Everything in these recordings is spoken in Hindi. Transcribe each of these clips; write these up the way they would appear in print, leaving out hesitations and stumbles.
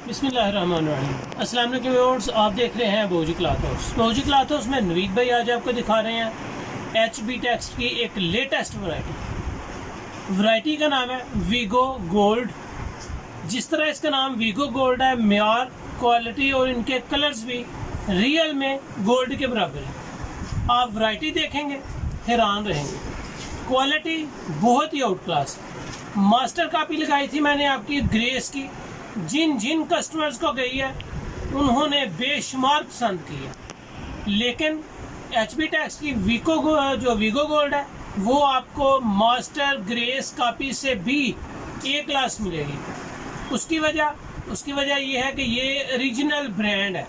बिस्मिल्लाहिर्रहमानिर्रहीम। अस्सलाम वालेकुम व्यूअर्स, आप देख रहे हैं बोजी क्लॉथ हाउस। बोजी क्लॉथ हाउस में नवीद भाई आज आपको दिखा रहे हैं HB टेक्स्ट की एक लेटेस्ट वैरायटी का नाम है वीगो गोल्ड। जिस तरह इसका नाम वीगो गोल्ड है, म्यार, क्वालिटी और इनके कलर्स भी रियल में गोल्ड के बराबर है। आप वैरायटी देखेंगे हैरान रहेंगे। क्वालिटी बहुत ही आउट क्लास। मास्टर कॉपी लगाई थी मैंने आपकी ग्रेस की, जिन जिन कस्टमर्स को गई है उन्होंने बेशुमार पसंद की है। लेकिन HB टेक्स्ट की वीगो गोल्ड है वो आपको मास्टर ग्रेस कॉपी से भी A क्लास मिलेगी। उसकी वजह यह है कि ये ओरिजिनल ब्रांड है।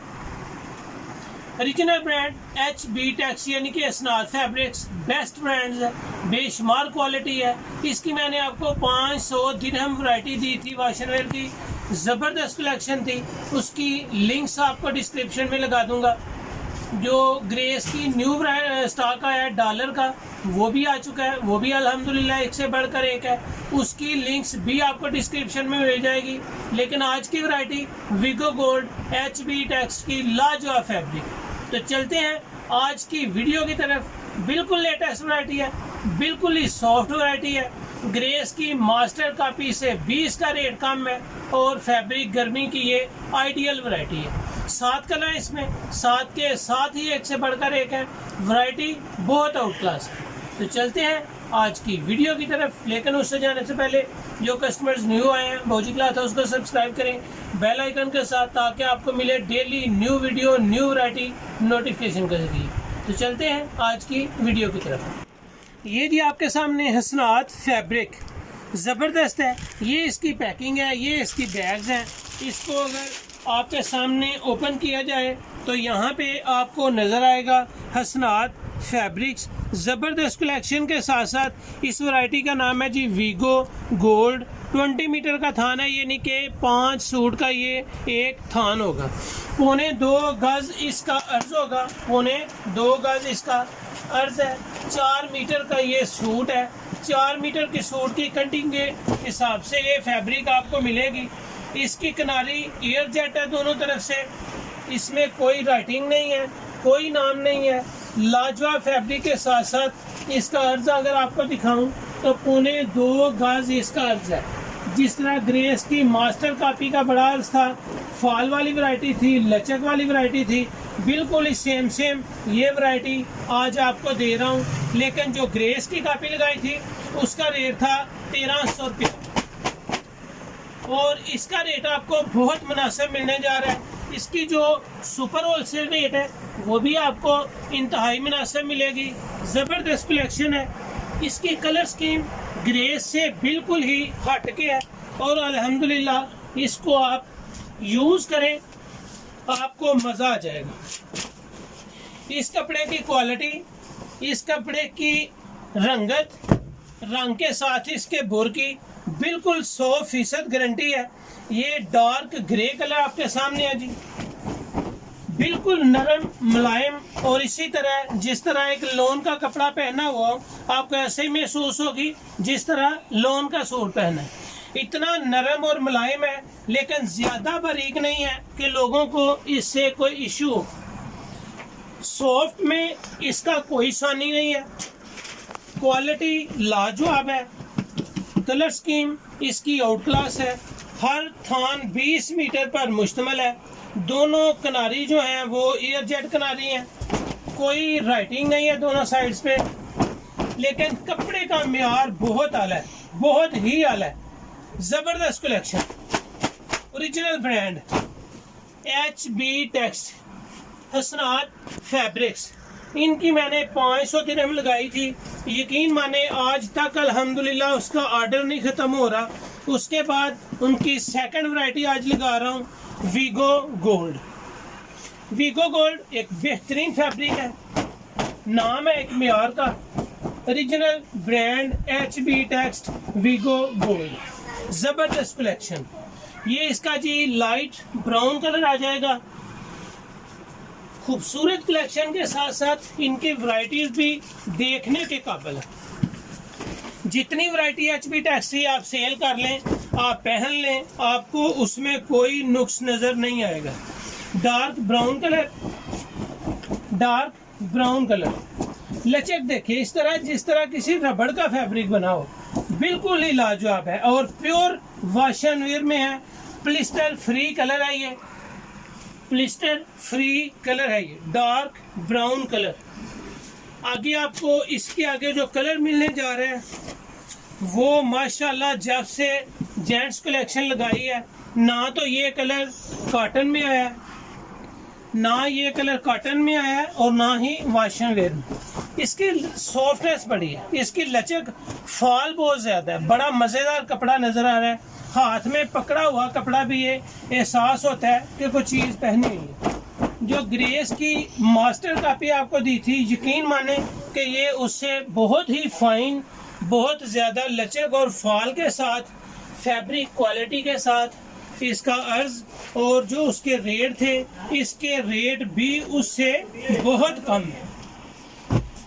ओरिजिनल ब्रांड HB टेक्स्ट यानी कि असनाद फैब्रिक्स बेस्ट ब्रांड्स है, बेशुमार क्वालिटी है। इसकी मैंने आपको 500 दिरहम वैरायटी दी थी, वाशरवेयर की ज़बरदस्त कलेक्शन थी। उसकी लिंक्स आपको डिस्क्रिप्शन में लगा दूंगा। जो ग्रेस की न्यू स्टॉक आया है डॉलर का, वो भी आ चुका है, वो भी अल्हम्दुलिल्लाह एक से बढ़कर एक है। उसकी लिंक्स भी आपको डिस्क्रिप्शन में मिल जाएगी। लेकिन आज की variety Vigo gold HB text की लाजवाब फैब्रिक। तो चलते हैं आज की वीडियो की तरफ। बिल्कुल लेटेस्ट वैरायटी है, बिल्कुल ही सॉफ्ट वैरायटी है। ग्रेस की मास्टर कॉपी से 20 का रेट कम है और फैब्रिक गर्मी की ये आइडियल वैरायटी है। 7 कलर इसमें, 7 के साथ ही एक से बढ़कर एक है। वैरायटी बहुत आउट क्लास है। तो चलते हैं आज की वीडियो की तरफ। लेकिन उससे जाने से पहले जो कस्टमर्स न्यू आए हैं बोजी क्लॉथ हाउस को सब्सक्राइब करें बेल आइकन के साथ, ताकि आपको मिले daily new video new variety notification के जरिए। तो चलते हैं आज की वीडियो की तरफ। ये जी आपके सामने हसनात फैब्रिक ज़बरदस्त है। ये इसकी पैकिंग है, ये इसकी बैग्स हैं। इसको अगर आपके सामने ओपन किया जाए तो यहाँ पे आपको नज़र आएगा हसनात फैब्रिक्स। ज़बरदस्त कलेक्शन के साथ साथ इस वैरायटी का नाम है जी वीगो गोल्ड। 20 मीटर का थान है, यानी कि 5 सूट का ये एक थान होगा। 2.25 गज इसका अर्ज होगा, 2.25 गज इसका अर्ज है। 4 मीटर का ये सूट है। 4 मीटर की सूट की कटिंग के हिसाब से ये फैब्रिक आपको मिलेगी। इसकी किनारी एयर जेट है दोनों तरफ से। इसमें कोई राइटिंग नहीं है, कोई नाम नहीं है। लाजवाब फैब्रिक के साथ साथ इसका अर्ज अगर आपको दिखाऊं तो 2.25 गज इसका अर्ज है। जिस तरह ग्रेस की मास्टर कॉपी का बड़ा अर्ज था, फॉल वाली वैरायटी थी, लचक वाली वैरायटी थी, बिल्कुल ही सेम ये वैरायटी आज आपको दे रहा हूँ। लेकिन जो ग्रेस की कॉपी लगाई थी उसका रेट था 1300 रुपये और इसका रेट आपको बहुत मुनासिब मिलने जा रहा है। इसकी जो सुपर होलसेल रेट है वो भी आपको इंतहाई मुनासिब मिलेगी। ज़बरदस्त कलेक्शन है। इसकी कलर स्कीम ग्रेस से बिल्कुल ही हट के है और अल्हम्दुलिल्लाह इसको आप यूज़ करें, आपको मज़ा आ जाएगा। इस कपड़े की क्वालिटी, इस कपड़े की रंगत, रंग के साथ इसके बोर की बिल्कुल 100% गारंटी है। ये डार्क ग्रे कलर आपके सामने है जी, बिल्कुल नरम मुलायम। और इसी तरह जिस तरह एक लोन का कपड़ा पहना हुआ आपको ऐसे ही महसूस होगी जिस तरह लोन का सूट पहना है। इतना नरम और मुलायम है, लेकिन ज्यादा बारीक नहीं है कि लोगों को इससे कोई इशू हो। सॉफ्ट में इसका कोई सानी नहीं है। क्वालिटी लाजवाब है। कलर स्कीम इसकी आउट क्लास है। हर थान 20 मीटर पर मुश्तमिल है। दोनों किनारी जो हैं वो एयर जेट किनारी हैं। कोई राइटिंग नहीं है दोनों साइड्स पे। लेकिन कपड़े का म्यार बहुत आला है, बहुत ही आला है। ज़बरदस्त collection, original brand HB text Hasnat fabrics. इनकी मैंने 500 दिरहम लगाई थी। यकीन माने आज तक अल्हम्दुलिल्लाह उसका ऑर्डर नहीं ख़त्म हो रहा। उसके बाद उनकी सेकंड वैरायटी आज लगा रहा हूँ, वीगो गोल्ड। वीगो गोल्ड एक बेहतरीन फैब्रिक है, नाम है एक म्यार का। Original brand HB text Vigo gold. ज़बरदस्त कलेक्शन। ये इसका जी लाइट ब्राउन कलर आ जाएगा। खूबसूरत कलेक्शन के साथ साथ इनकी वैरायटीज भी देखने के काबिल है। जितनी वैरायटी HB टेक्स्ट से आप सेल कर लें आप पहन लें, आपको उसमें कोई नुक्स नज़र नहीं आएगा। डार्क ब्राउन कलर, लचक देखिए इस तरह जिस तरह किसी रबड़ का फैब्रिक बना हो, बिल्कुल ही लाजवाब है और प्योर वॉश एंड वेयर में है। प्लिस्टर फ्री कलर है ये, प्लिस्टर फ्री कलर है ये, डार्क ब्राउन कलर। आगे आपको इसके आगे जो कलर मिलने जा रहे हैं वो माशाल्लाह जब से जेंट्स कलेक्शन लगाई है, ना तो ये कलर कॉटन में आया है, ना ये कलर कॉटन में आया है और ना ही वॉश एंड वेयर में। इसकी सॉफ्टनेस बड़ी है, इसकी लचक, फॉल बहुत ज़्यादा है, बड़ा मज़ेदार कपड़ा नज़र आ रहा है। हाथ में पकड़ा हुआ कपड़ा भी ये एहसास होता है कि कोई चीज़ पहनी हुई है। जो ग्रेस की मास्टर कॉपी आपको दी थी, यकीन माने कि ये उससे बहुत ही फाइन, बहुत ज़्यादा लचक और फॉल के साथ, फैब्रिक क्वालिटी के साथ इसका अर्ज और जो उसके रेट थे, इसके रेट भी उससे बहुत कम है।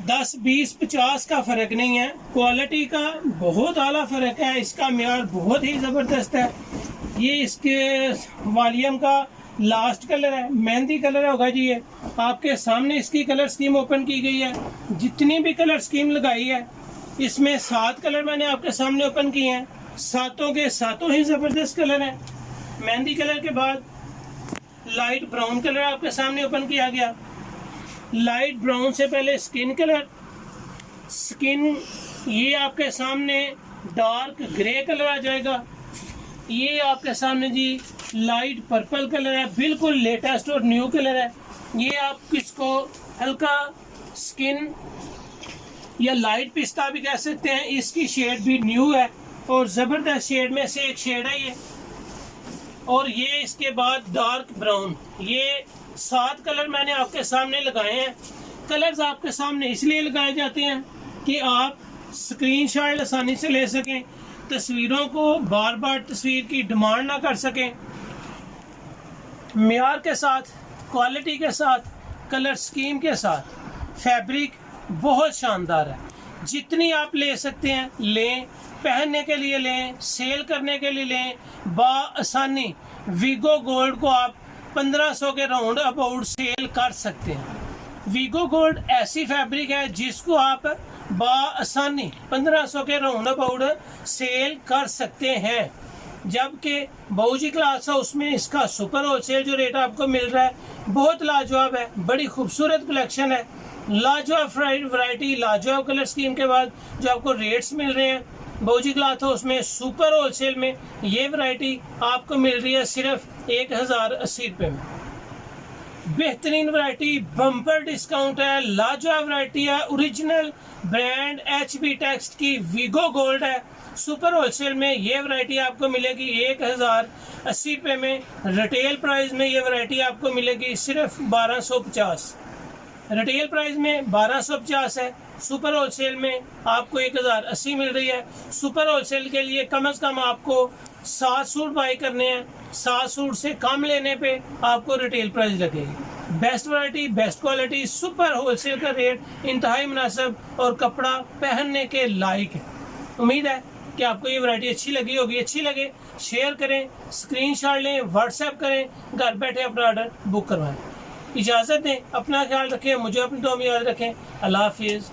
10, 20, 50 का फ़र्क नहीं है, क्वालिटी का बहुत आला फ़र्क है, इसका म्यार बहुत ही ज़बरदस्त है। ये इसके वॉल्यूम का लास्ट कलर है, मेहंदी कलर होगा जी। ये आपके सामने इसकी कलर स्कीम ओपन की गई है। जितनी भी कलर स्कीम लगाई है इसमें 7 कलर मैंने आपके सामने ओपन किए हैं, सातों के सातों ही ज़बरदस्त कलर हैं। मेहंदी कलर के बाद लाइट ब्राउन कलर आपके सामने ओपन किया गया। लाइट ब्राउन से पहले स्किन कलर, ये आपके सामने डार्क ग्रे कलर आ जाएगा। ये आपके सामने जी लाइट पर्पल कलर है, बिल्कुल लेटेस्ट और न्यू कलर है। ये आप किसको हल्का स्किन या लाइट पिस्ता भी कह सकते हैं, इसकी शेड भी न्यू है और ज़बरदस्त शेड में से एक शेड है ये। और ये इसके बाद डार्क ब्राउन, ये 7 कलर मैंने आपके सामने लगाए हैं। कलर्स आपके सामने इसलिए लगाए जाते हैं कि आप स्क्रीनशॉट आसानी से ले सकें, तस्वीरों को बार बार तस्वीर की डिमांड ना कर सकें। म्यार के साथ, क्वालिटी के साथ, कलर स्कीम के साथ, फैब्रिक बहुत शानदार है। जितनी आप ले सकते हैं लें, पहनने के लिए लें, सेल करने के लिए लें, आसानी। वीगो गोल्ड को आप 1500 के राउंड अबाउट सेल कर सकते हैं। वीगो गोल्ड ऐसी फैब्रिक है जिसको आप आसानी 1500 के राउंड अबाउट सेल कर सकते हैं। जबकि बाऊजी क्लास हाउस में इसका सुपर होलसेल जो रेट आपको मिल रहा है बहुत लाजवाब है, बड़ी खूबसूरत कलेक्शन है, लाजवाब वैरायटी, लाजवाब कलर स्कीम के बाद जो आपको रेट्स मिल रहे हैं बाऊजी क्लॉथ हाउस में सुपर होलसेल में, ये वैरायटी आपको मिल रही है सिर्फ 1080 रुपये में। बेहतरीन वैरायटी, बम्पर डिस्काउंट है, लाजवाब वैरायटी है, ओरिजिनल ब्रांड HB टेक्स्ट की वीगो गोल्ड है। सुपर होलसेल में ये वैरायटी आपको मिलेगी 1080 रुपये में। रिटेल प्राइस में ये वैरायटी आपको मिलेगी सिर्फ 1250। रिटेल प्राइस में 1250 है, सुपर होलसेल में आपको 1080 मिल रही है। सुपर होलसेल के लिए कम से कम आपको 7 सूट बाई करने हैं, 7 सूट से कम लेने पे आपको रिटेल प्राइस लगेगी। Best variety, best quality, super wholesale का रेट इंतहाई मुनासिब और कपड़ा पहनने के लायक है। उम्मीद है कि आपको ये वैरायटी अच्छी लगी होगी। अच्छी लगे शेयर करें, स्क्रीनशॉट लें, व्हाट्सएप करें, घर बैठे अपना ऑर्डर बुक करवाएं। इजाज़त दें, अपना ख्याल रखें, मुझे अपनी दुआ में याद रखें। अल्लाह हाफिज़।